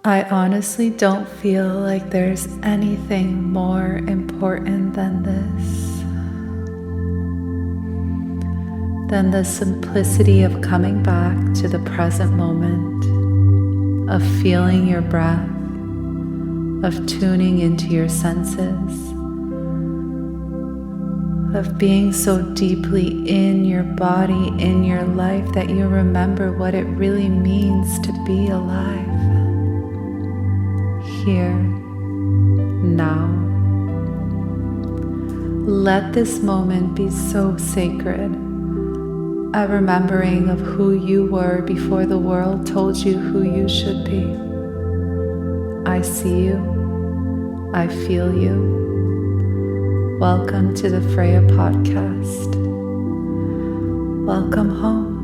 I honestly don't feel like there's anything more important than this, than the simplicity of coming back to the present moment, of feeling your breath, of tuning into your senses, of being so deeply in your body, in your life, that you remember what it really means to be alive. Here, now. Let this moment be so sacred, a remembering of who you were before the world told you who you should be. I see you. I feel you. Welcome to the Freya podcast. Welcome home.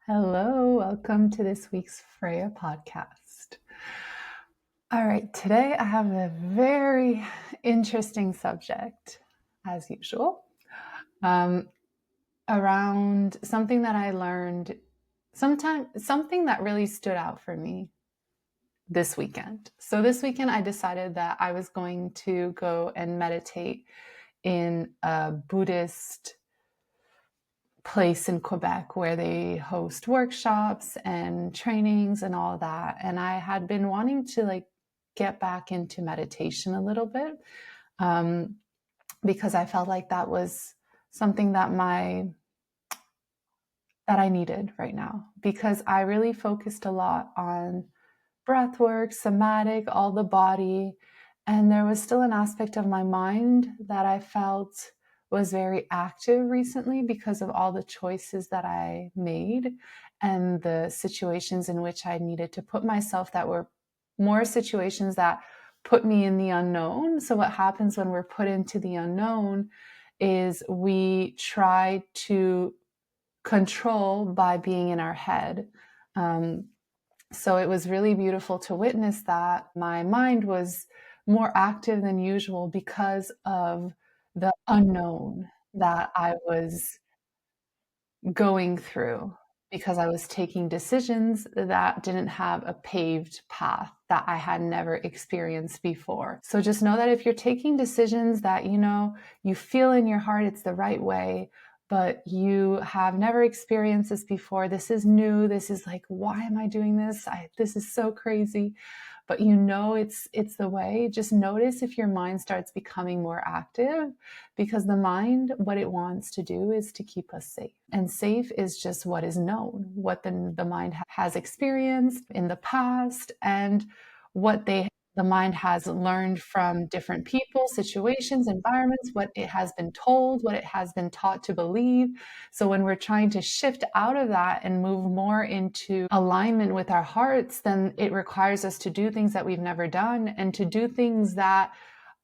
Hello, welcome to this week's Freya podcast. All right, today I have a very interesting subject, as usual, around something that I learned something that really stood out for me this weekend. So this weekend I decided that I was going to go and meditate in a Buddhist place in Quebec where they host workshops and trainings and all that. And I had been wanting to get back into meditation a little bit, because I felt like that was something that I needed right now, because I really focused a lot on breathwork, somatic, all the body. And there was still an aspect of my mind that I felt was very active recently because of all the choices that I made and the situations in which I needed to put myself that were more situations that put me in the unknown. So what happens when we're put into the unknown is we try to control by being in our head. So it was really beautiful to witness that my mind was more active than usual because of the unknown that I was going through, because I was taking decisions that didn't have a paved path that I had never experienced before. So just know that if you're taking decisions that you feel in your heart it's the right way, but you have never experienced this before, this is new, this is like, why am I doing this? This is so crazy. But it's the way. Just notice if your mind starts becoming more active, because the mind, what it wants to do is to keep us safe. And safe is just what is known, what the mind has experienced in the past, and what the mind has learned from different people, situations, environments, what it has been told, what it has been taught to believe. So when we're trying to shift out of that and move more into alignment with our hearts, then it requires us to do things that we've never done, and to do things that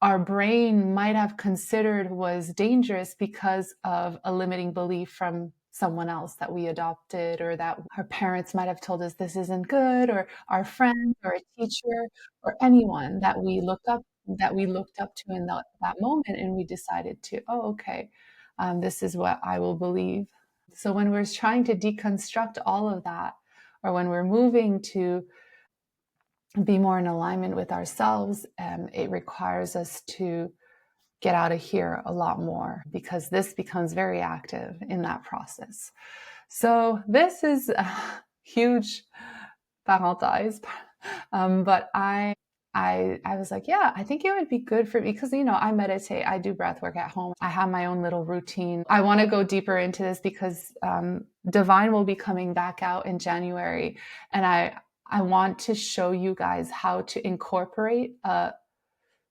our brain might have considered was dangerous because of a limiting belief from someone else that we adopted, or that our parents might have told us this isn't good, or our friend or a teacher or anyone that we looked up to in that moment, and we decided to, oh, okay, this is what I will believe. So when we're trying to deconstruct all of that, or when we're moving to be more in alignment with ourselves, it requires us to get out of here a lot more, because this becomes very active in that process. So this is a huge parenthèse, but I was like, yeah, I think it would be good for me, because I meditate, I do breath work at home, I have my own little routine. I want to go deeper into this because Divine will be coming back out in January, and I want to show you guys how to incorporate a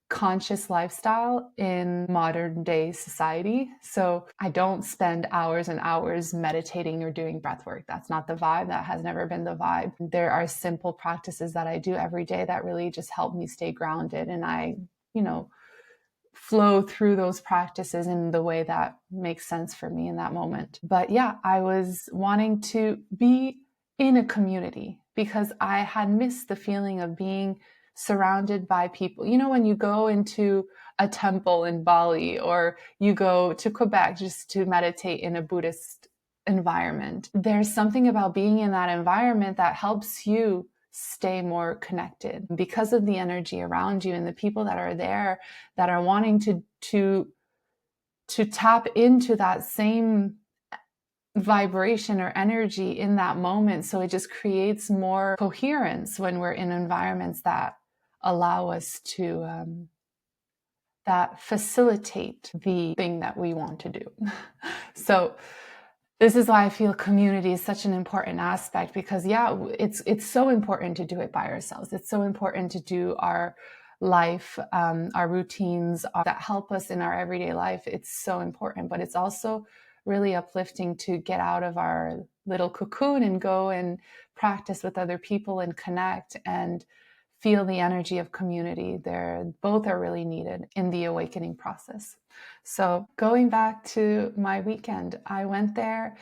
conscious lifestyle in modern day society. So I don't spend hours and hours meditating or doing breath work. That's not the vibe. That has never been the vibe. There are simple practices that I do every day that really just help me stay grounded, and I, flow through those practices in the way that makes sense for me in that moment. But yeah, I was wanting to be in a community because I had missed the feeling of being surrounded by people. You know, when you go into a temple in Bali, or you go to Quebec just to meditate in a Buddhist environment, there's something about being in that environment that helps you stay more connected because of the energy around you and the people that are there that are wanting to tap into that same vibration or energy in that moment. So it just creates more coherence when we're in environments that allow us to that facilitate the thing that we want to do. So this is why I feel community is such an important aspect, because it's so important to do it by ourselves. It's so important to do our life, our routines that help us in our everyday life. It's so important, but it's also really uplifting to get out of our little cocoon and go and practice with other people and connect and feel the energy of community. Both are really needed in the awakening process. So going back to my weekend, I went there,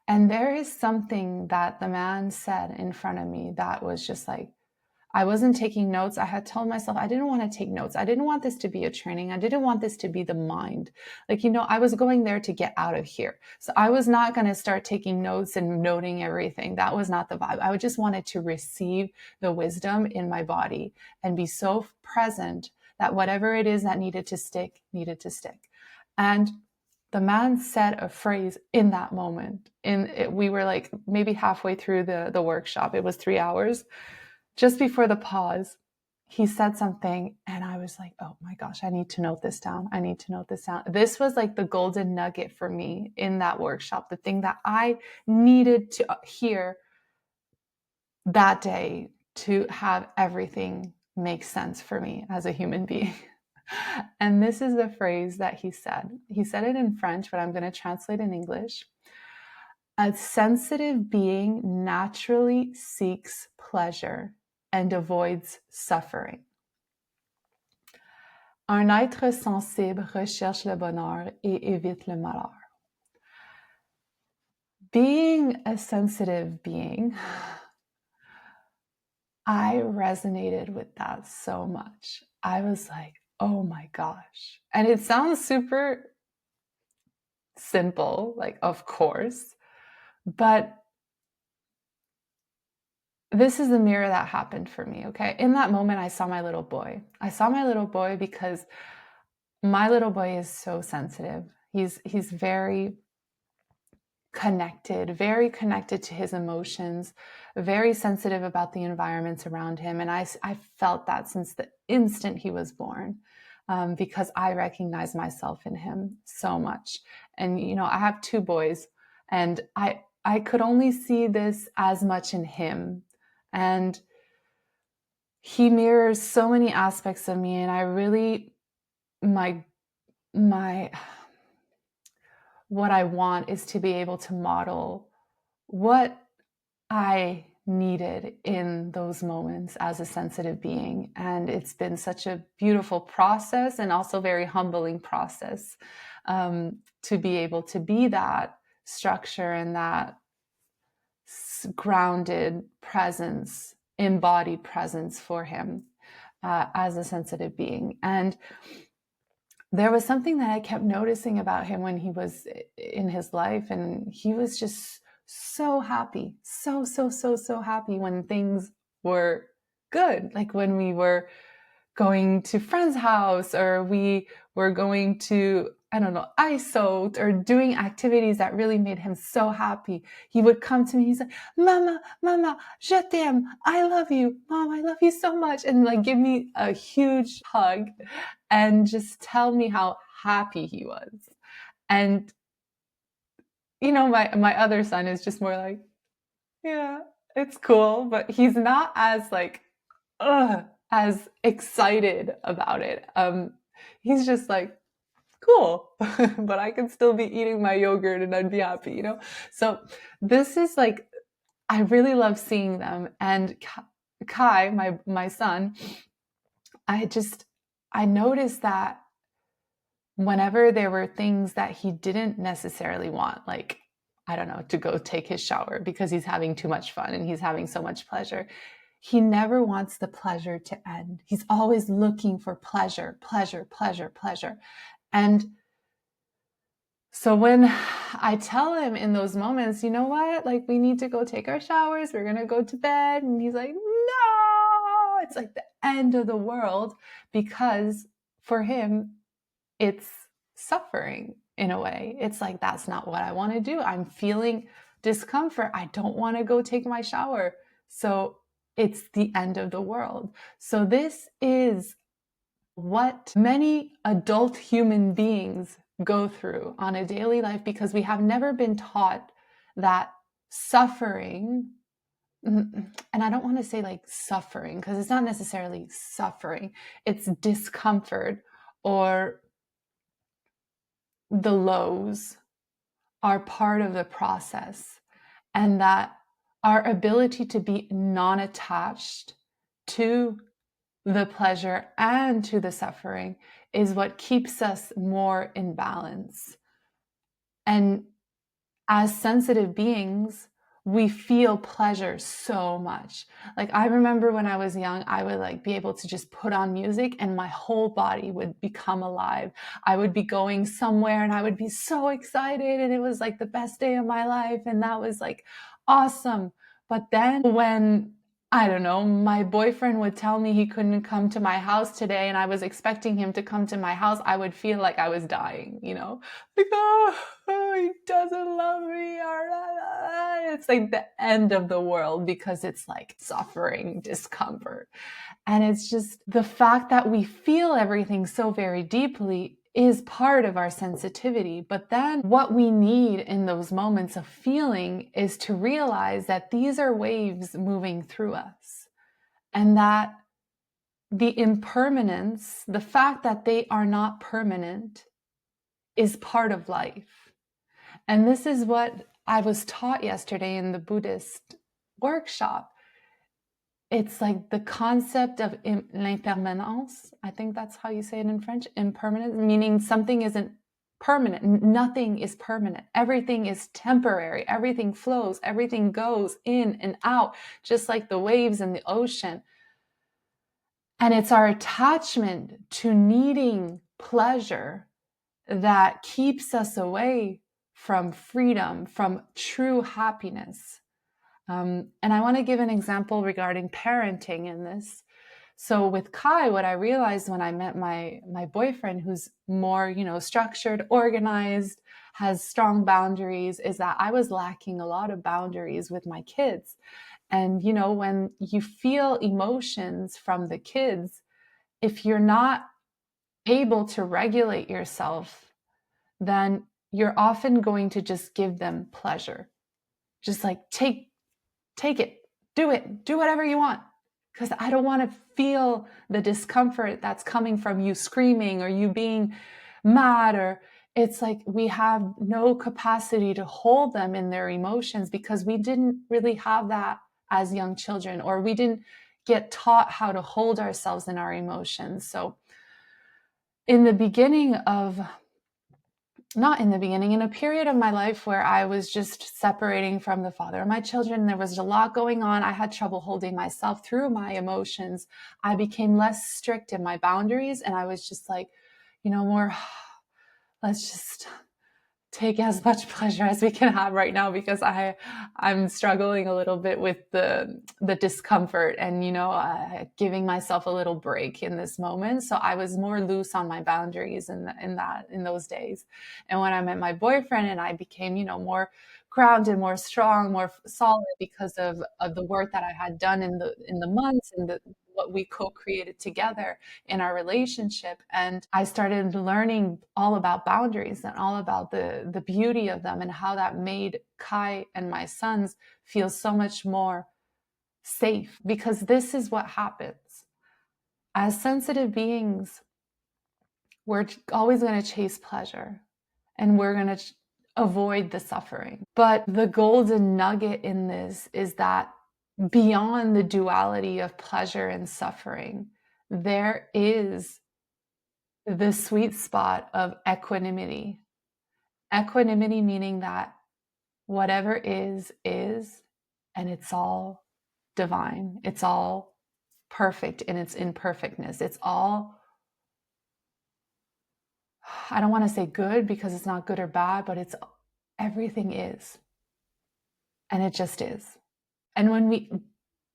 and there is something that the man said in front of me that was just like, I wasn't taking notes. I had told myself I didn't want to take notes. I didn't want this to be a training. I didn't want this to be the mind. Like, I was going there to get out of here. So I was not going to start taking notes and noting everything. That was not the vibe. I just wanted to receive the wisdom in my body and be so present that whatever it is that needed to stick, needed to stick. And the man said a phrase in that moment. We were like maybe halfway through the workshop. It was 3 hours. Just before the pause, he said something, and I was like, oh my gosh, I need to note this down. I need to note this down. This was like the golden nugget for me in that workshop, the thing that I needed to hear that day to have everything make sense for me as a human being. And this is the phrase that he said. He said it in French, but I'm going to translate in English. A sensitive being naturally seeks pleasure and avoids suffering. Un être sensible recherche le bonheur et évite le malheur. Being a sensitive being, I resonated with that so much. I was like, oh my gosh. And it sounds super simple, like, of course, but this is the mirror that happened for me, okay? In that moment, I saw my little boy. I saw my little boy because my little boy is so sensitive. He's very connected to his emotions, very sensitive about the environments around him. And I felt that since the instant he was born, because I recognize myself in him so much. And, I have 2 boys, and I could only see this as much in him. And he mirrors so many aspects of me. And I really, what I want is to be able to model what I needed in those moments as a sensitive being. And it's been such a beautiful process, and also very humbling process, to be able to be that structure and that grounded presence, embodied presence for him as a sensitive being. And there was something that I kept noticing about him when he was in his life, and he was just so happy, so happy when things were good. Like when we were going to friend's house, or we were going to, ISO, or doing activities that really made him so happy. He would come to me, he's like, Mama, je t'aime, I love you, Mom, I love you so much. And like give me a huge hug and just tell me how happy he was. And, my other son is just more like, yeah, it's cool, but he's not as like, as excited about it. He's just like, cool, but I can still be eating my yogurt and I'd be happy, So this is like, I really love seeing them. And Kai, my son, I noticed that whenever there were things that he didn't necessarily want, like, I don't know, to go take his shower because he's having too much fun and he's having so much pleasure, he never wants the pleasure to end. He's always looking for pleasure, pleasure, pleasure, pleasure. And so when I tell him in those moments, you know what, like, we need to go take our showers, we're going to go to bed. And he's like, no, it's like the end of the world, because for him, it's suffering in a way. It's like, that's not what I want to do. I'm feeling discomfort. I don't want to go take my shower. So it's the end of the world. So this is what many adult human beings go through on a daily life, because we have never been taught that suffering, and I don't want to say like suffering, because it's not necessarily suffering, it's discomfort, or the lows are part of the process, and that our ability to be non-attached to the pleasure and to the suffering is what keeps us more in balance. And as sensitive beings, we feel pleasure so much. Like, I remember when I was young, I would like be able to just put on music and my whole body would become alive. I would be going somewhere and I would be so excited, and it was like the best day of my life, and that was like awesome. But then when, I don't know, my boyfriend would tell me he couldn't come to my house today and I was expecting him to come to my house, I would feel like I was dying, you know? Like, oh, he doesn't love me. It's like the end of the world, because it's like suffering, discomfort. And it's just the fact that we feel everything so very deeply is part of our sensitivity. But then what we need in those moments of feeling is to realize that these are waves moving through us, and that the impermanence, the fact that they are not permanent, is part of life. And this is what I was taught yesterday in the Buddhist workshop. It's like the concept of l'impermanence. I think that's how you say it in French. Impermanence, meaning something isn't permanent. Nothing is permanent. Everything is temporary. Everything flows. Everything goes in and out, just like the waves in the ocean. And it's our attachment to needing pleasure that keeps us away from freedom, from true happiness. And I want to give an example regarding parenting in this. So with Kai, what I realized when I met my boyfriend, who's more, structured, organized, has strong boundaries, is that I was lacking a lot of boundaries with my kids. And, when you feel emotions from the kids, if you're not able to regulate yourself, then you're often going to just give them pleasure. Just like, take it, do whatever you want. Because I don't want to feel the discomfort that's coming from you screaming or you being mad, or it's like we have no capacity to hold them in their emotions because we didn't really have that as young children, or we didn't get taught how to hold ourselves in our emotions. So in the beginning of not in the beginning, in a period of my life where I was just separating from the father of my children, there was a lot going on. I had trouble holding myself through my emotions. I became less strict in my boundaries, and I was just like, more, let's just take as much pleasure as we can have right now, because I'm struggling a little bit with the discomfort and giving myself a little break in this moment. So I was more loose on my boundaries in those days. And when I met my boyfriend, and I became more grounded, more strong, more solid, because of the work that I had done in the months and what we co-created together in our relationship. And I started learning all about boundaries and all about the beauty of them, and how that made Kai and my sons feel so much more safe. Because this is what happens. As sensitive beings, we're always going to chase pleasure, and we're going to avoid the suffering. But the golden nugget in this is that beyond the duality of pleasure and suffering, there is the sweet spot of equanimity. Equanimity meaning that whatever is, and it's all divine. It's all perfect in its imperfectness. It's all, I don't want to say good because it's not good or bad, but it's everything is. And it just is. And when we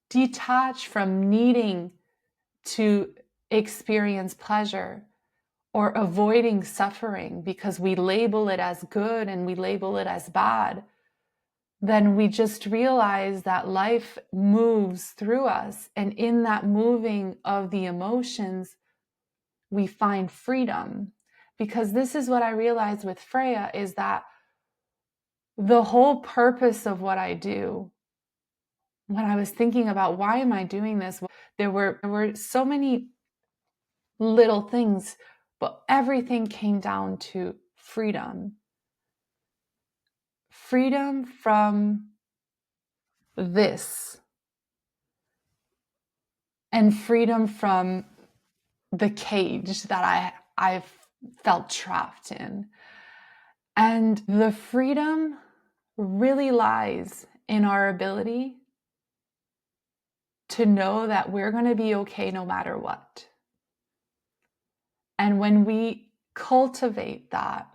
detach from needing to experience pleasure or avoiding suffering because we label it as good and we label it as bad, then we just realize that life moves through us. And in that moving of the emotions, we find freedom. Because this is what I realized with Freya, is that the whole purpose of what I do, when I was thinking about why am I doing this, there were so many little things, but everything came down to freedom. Freedom from this, and freedom from the cage that I've felt trapped in. And the freedom really lies in our ability to know that we're going to be okay no matter what. And when we cultivate that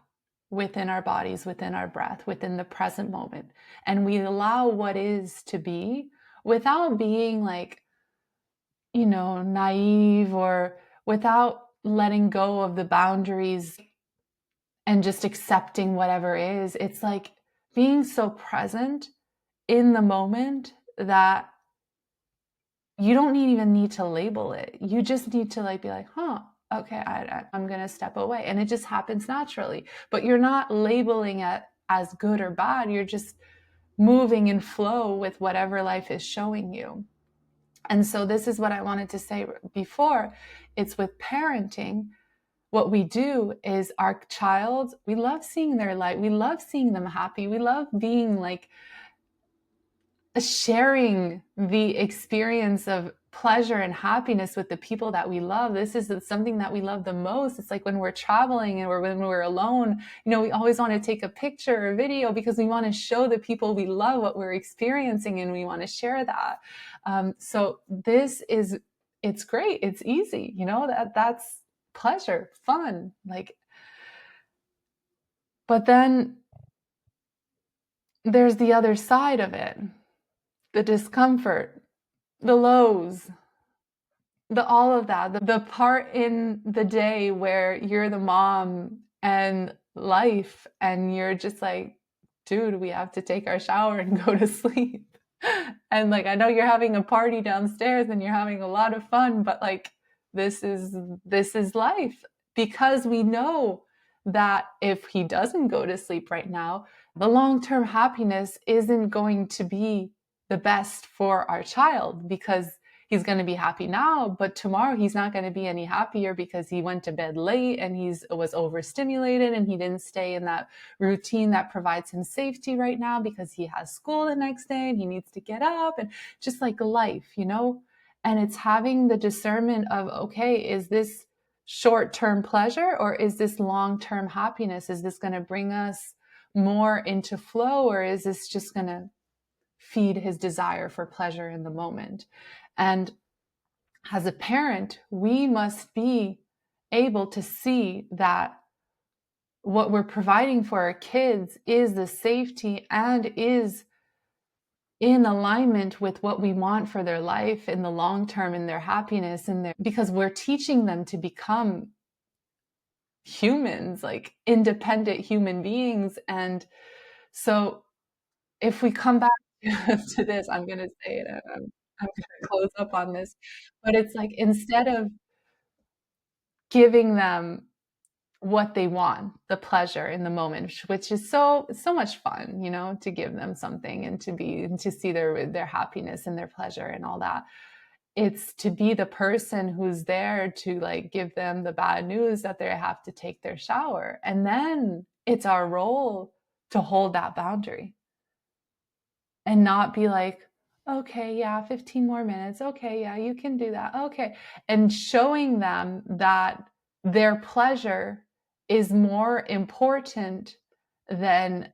within our bodies, within our breath, within the present moment, and we allow what is to be without being like, naive, or without letting go of the boundaries and just accepting whatever is, it's like being so present in the moment that you don't even need to label it. You just need to be like, okay, I'm going to step away. And it just happens naturally. But you're not labeling it as good or bad. You're just moving in flow with whatever life is showing you. And so this is what I wanted to say before. It's with parenting. What we do is our child, we love seeing their light. We love seeing them happy. We love being sharing the experience of pleasure and happiness with the people that we love. This is something that we love the most. It's like when we're traveling and when we're alone, we always want to take a picture or video because we want to show the people we love what we're experiencing, and we want to share that. So it's great. It's easy, that's pleasure, fun, but then there's the other side of it, the discomfort, the lows, all of that, the part in the day where you're the mom and life, and you're just like, dude, we have to take our shower and go to sleep. And I know you're having a party downstairs and you're having a lot of fun, but this is life, because we know that if he doesn't go to sleep right now, the long-term happiness isn't going to be the best for our child, because he's going to be happy now, but tomorrow he's not going to be any happier because he went to bed late and was overstimulated and he didn't stay in that routine that provides him safety right now because he has school the next day and he needs to get up, and just life, And it's having the discernment of, okay, is this short-term pleasure or is this long-term happiness? Is this going to bring us more into flow, or is this just going to feed his desire for pleasure in the moment? And as a parent, we must be able to see that what we're providing for our kids is the safety and is in alignment with what we want for their life in the long term, in their happiness, because we're teaching them to become humans, independent human beings. And so if we come back to this, I'm going to say it, I'm going to close up on this, but it's instead of giving them what they want, the pleasure in the moment, which is so much fun, to give them something and to see their happiness and their pleasure and all that. It's to be the person who's there to give them the bad news that they have to take their shower. And then it's our role to hold that boundary and not be like, okay, yeah, 15 more minutes. Okay, yeah, you can do that. Okay. And showing them that their pleasure is more important than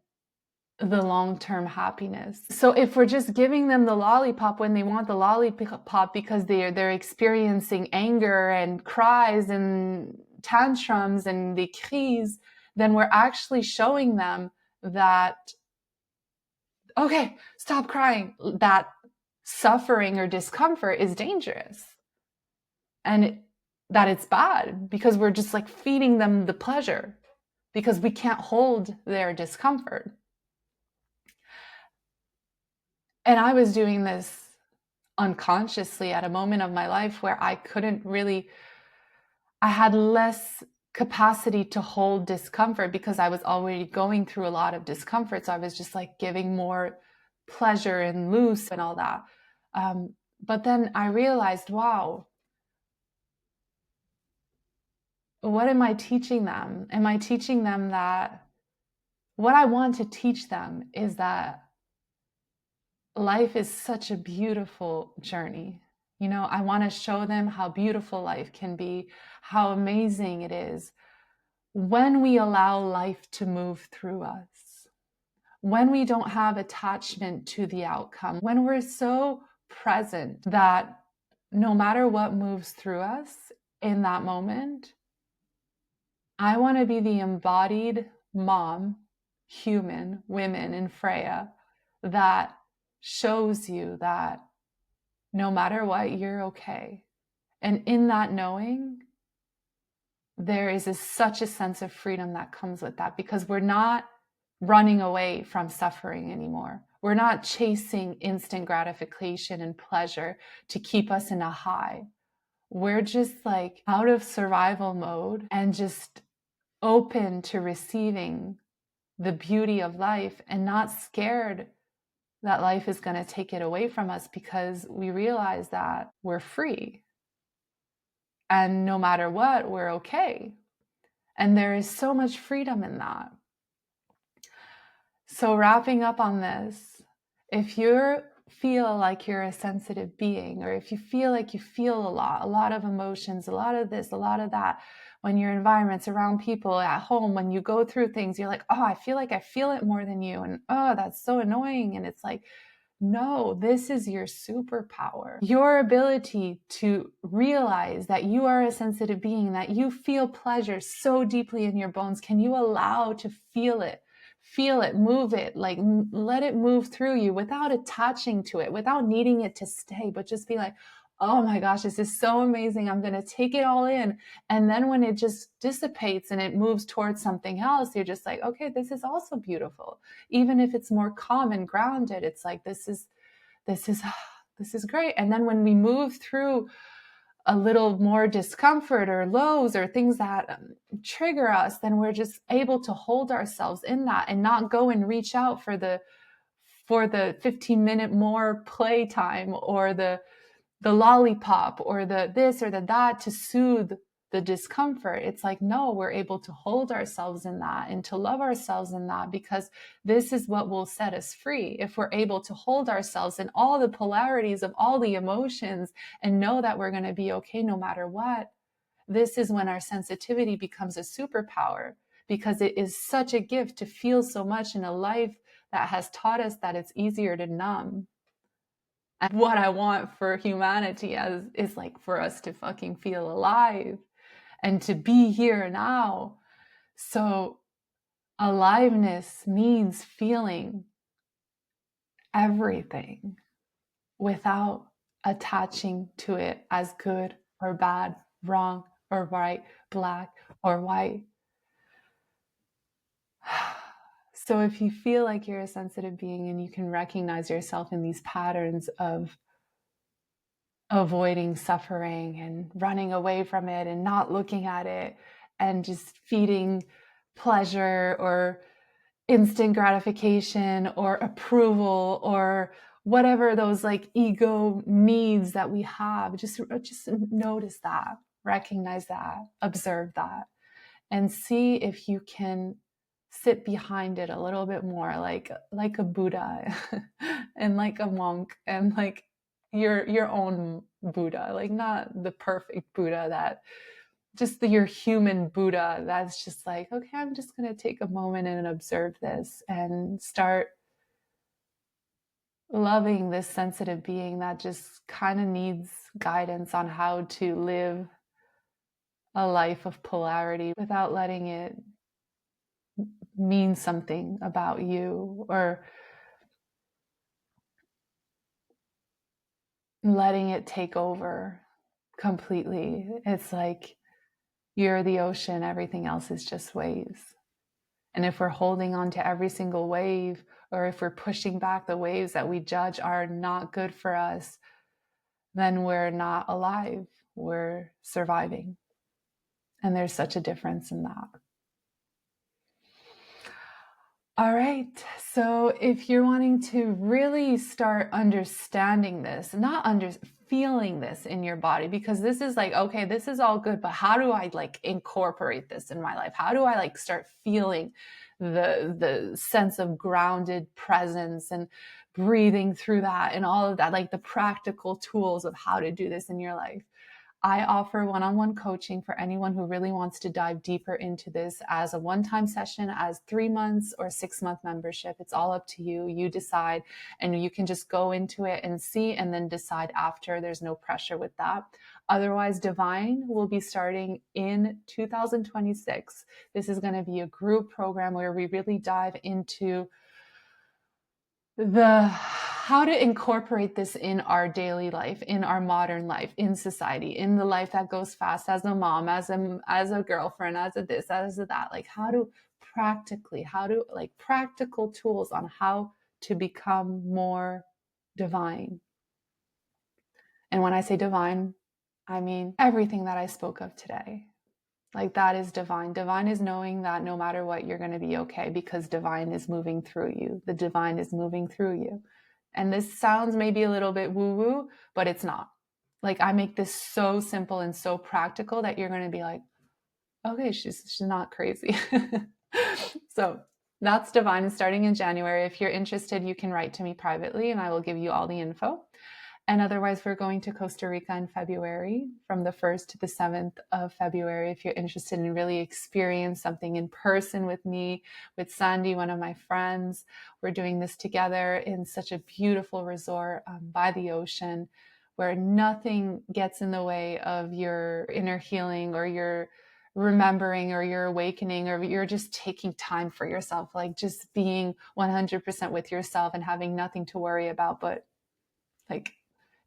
the long-term happiness. So if we're just giving them the lollipop when they want the lollipop because they're experiencing anger and cries and tantrums and the crises, then we're actually showing them that, okay, stop crying. That suffering or discomfort is dangerous. And that it's bad because we're just like feeding them the pleasure because we can't hold their discomfort. And I was doing this unconsciously at a moment of my life where I had less capacity to hold discomfort because I was already going through a lot of discomfort. So I was just like giving more pleasure and loose and all that. But then I realized, wow, what am I teaching them? Am I teaching them that what I want to teach them is that life is such a beautiful journey. You know, I want to show them how beautiful life can be, how amazing it is when we allow life to move through us, when we don't have attachment to the outcome, when we're so present that no matter what moves through us in that moment, I want to be the embodied mom, human, women in Freya that shows you that no matter what, you're okay. And in that knowing, there is such a sense of freedom that comes with that because we're not running away from suffering anymore. We're not chasing instant gratification and pleasure to keep us in a high. We're just like out of survival mode and just open to receiving the beauty of life and not scared that life is going to take it away from us because we realize that we're free. And no matter what, we're okay. And there is so much freedom in that. So wrapping up on this, if you feel like you're a sensitive being, or if you feel like you feel a lot of emotions, a lot of this, a lot of that, when your environment's around people at home, when you go through things, you're like, oh, I feel like I feel it more than you. And oh, that's so annoying. And it's like, no, this is your superpower. Your ability to realize that you are a sensitive being, that you feel pleasure so deeply in your bones. Can you allow to feel it? Feel it, move it, like let it move through you without attaching to it, without needing it to stay, but just be like, oh my gosh, this is so amazing. I'm going to take it all in. And then when it just dissipates and it moves towards something else, you're just like, okay, this is also beautiful. Even if it's more calm and grounded, it's like, this is great. And then when we move through a little more discomfort or lows or things that trigger us, then we're just able to hold ourselves in that and not go and reach out for the 15-minute more playtime or the lollipop or the this or the that to soothe the discomfort. It's like, no, we're able to hold ourselves in that and to love ourselves in that because this is what will set us free. If we're able to hold ourselves in all the polarities of all the emotions and know that we're going to be okay no matter what, this is when our sensitivity becomes a superpower because it is such a gift to feel so much in a life that has taught us that it's easier to numb. And what I want for humanity is like for us to fucking feel alive and to be here now. So aliveness means feeling everything without attaching to it as good or bad, wrong or right, black or white. So if you feel like you're a sensitive being and you can recognize yourself in these patterns of avoiding suffering and running away from it and not looking at it and just feeding pleasure or instant gratification or approval or whatever those like ego needs that we have, just notice that, recognize that, observe that, and see if you can sit behind it a little bit more, like a Buddha and like a monk and like your own Buddha, like not the perfect Buddha that just your human Buddha that's just like, okay, I'm just going to take a moment and observe this and start loving this sensitive being that just kind of needs guidance on how to live a life of polarity without letting it mean something about you or letting it take over completely. It's like you're the ocean, everything else is just waves. And if we're holding on to every single wave, or if we're pushing back the waves that we judge are not good for us, then we're not alive, we're surviving. And there's such a difference in that. All right. So if you're wanting to really start understanding this, not feeling this in your body, because this is like, okay, this is all good, but how do I like incorporate this in my life? How do I like start feeling the sense of grounded presence and breathing through that and all of that, like the practical tools of how to do this in your life? I offer one-on-one coaching for anyone who really wants to dive deeper into this as a one-time session, as 3 months or 6-month membership. It's all up to you. You decide, and you can just go into it and see and then decide after. There's no pressure with that. Otherwise, Divine will be starting in 2026. This is going to be a group program where we really dive into how to incorporate this in our daily life, in our modern life, in society, in the life that goes fast, as a mom, as a girlfriend, as a this, as a that, like practical tools on how to become more divine. And when I say divine, I mean everything that I spoke of today. Like that is divine. Divine is knowing that no matter what, you're going to be okay because divine is moving through you. The divine is moving through you. And this sounds maybe a little bit woo-woo, but it's not. Like I make this so simple and so practical that you're going to be like, okay, she's not crazy. So that's divine starting in January. If you're interested, you can write to me privately and I will give you all the info. And otherwise, we're going to Costa Rica in February, from the 1st to the 7th of February. If you're interested in really experience something in person with me, with Sandy, one of my friends, we're doing this together in such a beautiful resort by the ocean, where nothing gets in the way of your inner healing or your remembering or your awakening, or you're just taking time for yourself, like just being 100% with yourself and having nothing to worry about but like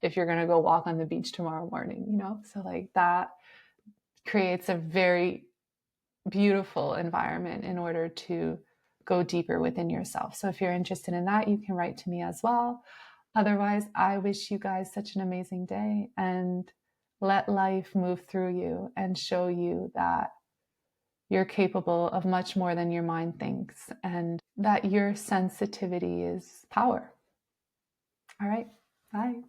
if you're going to go walk on the beach tomorrow morning, so like that creates a very beautiful environment in order to go deeper within yourself. So if you're interested in that, you can write to me as well. Otherwise, I wish you guys such an amazing day, and let life move through you and show you that you're capable of much more than your mind thinks, and that your sensitivity is power. All right. Bye.